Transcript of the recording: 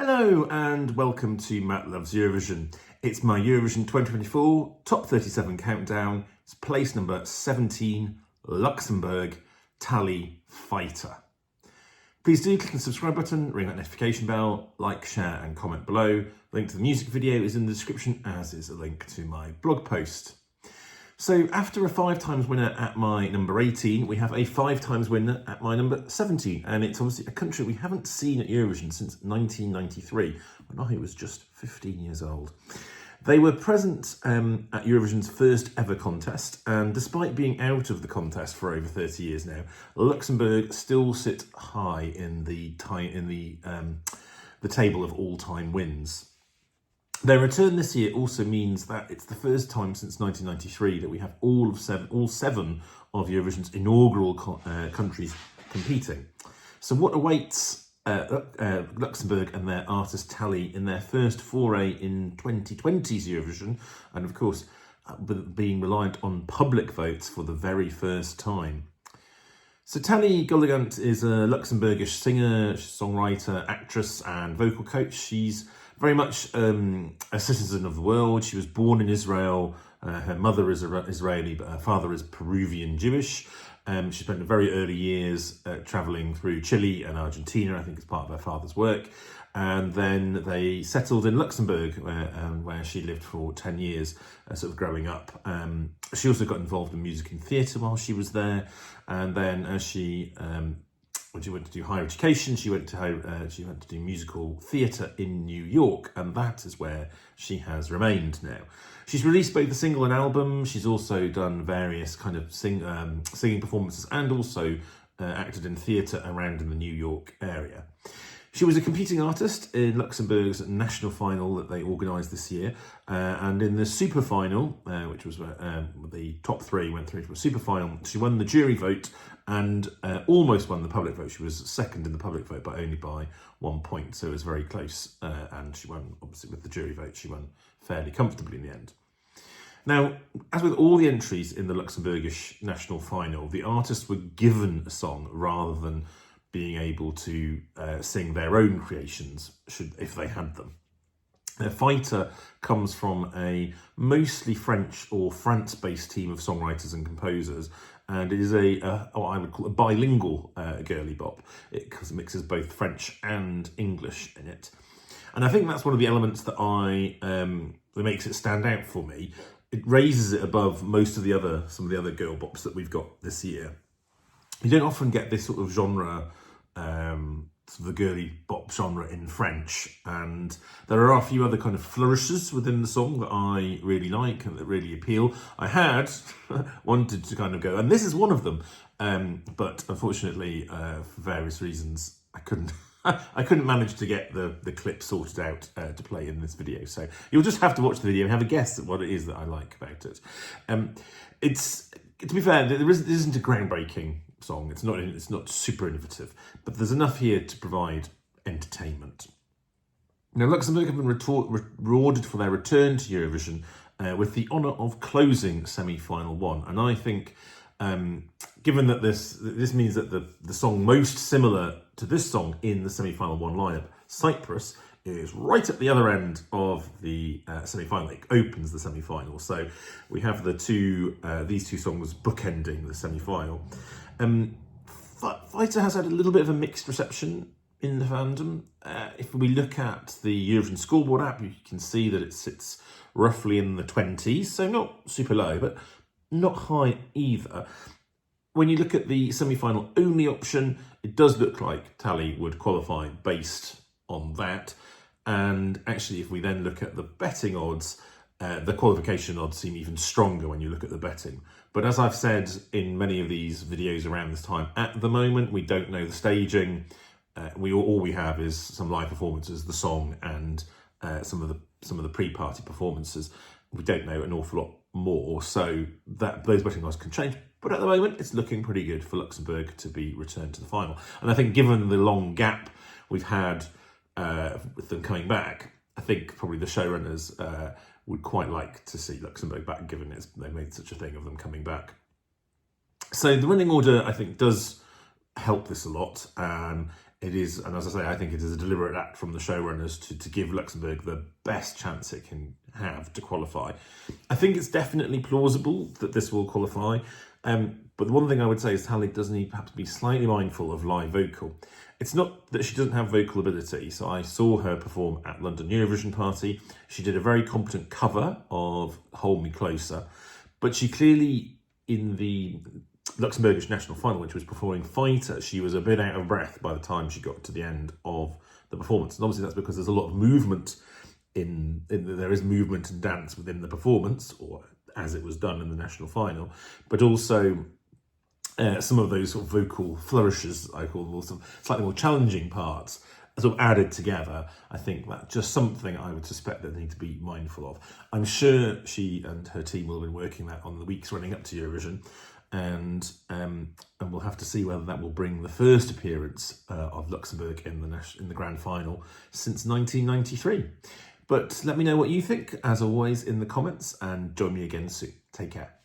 Hello and welcome to Matt Loves Eurovision. It's my Eurovision 2024 Top 37 countdown. It's place number 17, Luxembourg, Tali, Fighter. Please do click the subscribe button, ring that notification bell, like, share and comment below. The link to the music video is in the description, as is a link to my blog post. So after a 5 times winner at my number 18, we have a 5 times winner at my number 17. And it's obviously a country we haven't seen at Eurovision since 1993, when I was just 15 years old. They were present at Eurovision's first ever contest, and despite being out of the contest for over 30 years now, Luxembourg still sit high in the table of all-time wins. Their return this year also means that it's the first time since 1993 that we have all seven of Eurovision's inaugural countries competing. So what awaits Luxembourg and their artist Tali in their first foray in 2020's Eurovision, and of course being reliant on public votes for the very first time. So Tali Reliant is a Luxembourgish singer, songwriter, actress and vocal coach. She's very much a citizen of the world. She was born in Israel. Her mother is Israeli, but her father is Peruvian Jewish. She spent the very early years travelling through Chile and Argentina, I think as part of her father's work. And then they settled in Luxembourg, where she lived for 10 years, sort of growing up. She also got involved in music and theatre while she was there. And then as when she went to do higher education, she went to do musical theatre in New York, and that is where she has remained now. She's released both a single and album. She's also done various kind of singing performances and also acted in theatre around in the New York area. She was a competing artist in Luxembourg's national final that they organised this year, and in the super final, which was the top 3 went through to a super final, she won the jury vote and almost won the public vote. She was second in the public vote, but only by 1 point, so it was very close, and she won, obviously with the jury vote, she won fairly comfortably in the end. Now, as with all the entries in the Luxembourgish national final, the artists were given a song rather than being able to sing their own creations, if they had them. Their Fighter comes from a mostly French or France-based team of songwriters and composers, and it is what I would call a bilingual girly bop, because it mixes both French and English in it. And I think that's one of the elements that that makes it stand out for me. It raises it above some of the other girl bops that we've got this year. You don't often get this sort of genre, sort of the girly bop genre in French, and there are a few other kind of flourishes within the song that I really like and that really appeal. I had wanted to kind of go, and this is one of them, but unfortunately, for various reasons, I couldn't manage to get the clip sorted out to play in this video. So you'll just have to watch the video and have a guess at what it is that I like about it. To be fair, there isn't a groundbreaking song. It's not super innovative, but there's enough here to provide entertainment. Now, Luxembourg have been rewarded for their return to Eurovision with the honour of closing semi-final 1, and I think, given that this means that the song most similar to this song in the semi-final 1 lineup, Cyprus, is right at the other end of the semi-final. It opens the semi-final, so we have these two songs bookending the semi-final. Fighter has had a little bit of a mixed reception in the fandom. If we look at the Eurovision scoreboard app, you can see that it sits roughly in the 20s, so not super low, but not high either. When you look at the semi-final only option, it does look like Tali would qualify based on that. And actually, if we then look at the betting odds, the qualification odds seem even stronger when you look at the betting. But as I've said in many of these videos around this time, at the moment, we don't know the staging. All we have is some live performances, the song, and some of the pre-party performances. We don't know an awful lot more, so those betting odds can change. But at the moment, it's looking pretty good for Luxembourg to be returned to the final. And I think given the long gap we've had with them coming back, I think probably the showrunners would quite like to see Luxembourg back, given they made such a thing of them coming back. So the running order, I think, does help this a lot. it is, and as I say, I think it is a deliberate act from the showrunners to give Luxembourg the best chance it can have to qualify. I think it's definitely plausible that this will qualify, but the one thing I would say is Tali does need perhaps be slightly mindful of live vocal. It's not that she doesn't have vocal ability. So I saw her perform at London Eurovision Party. She did a very competent cover of Hold Me Closer, but she clearly, in the Luxembourgish national final, which was performing Fighter, she was a bit out of breath by the time she got to the end of the performance. And obviously that's because there's a lot of movement there is movement and dance within the performance, or as it was done in the national final, but also some of those sort of vocal flourishes, I call them, some slightly more challenging parts, sort of added together. I think that's just something I would suspect that they need to be mindful of. I'm sure she and her team will have been working that on the weeks running up to Eurovision, and we'll have to see whether that will bring the first appearance of Luxembourg in the grand final since 1993. But let me know what you think, as always, in the comments, and join me again soon. Take care.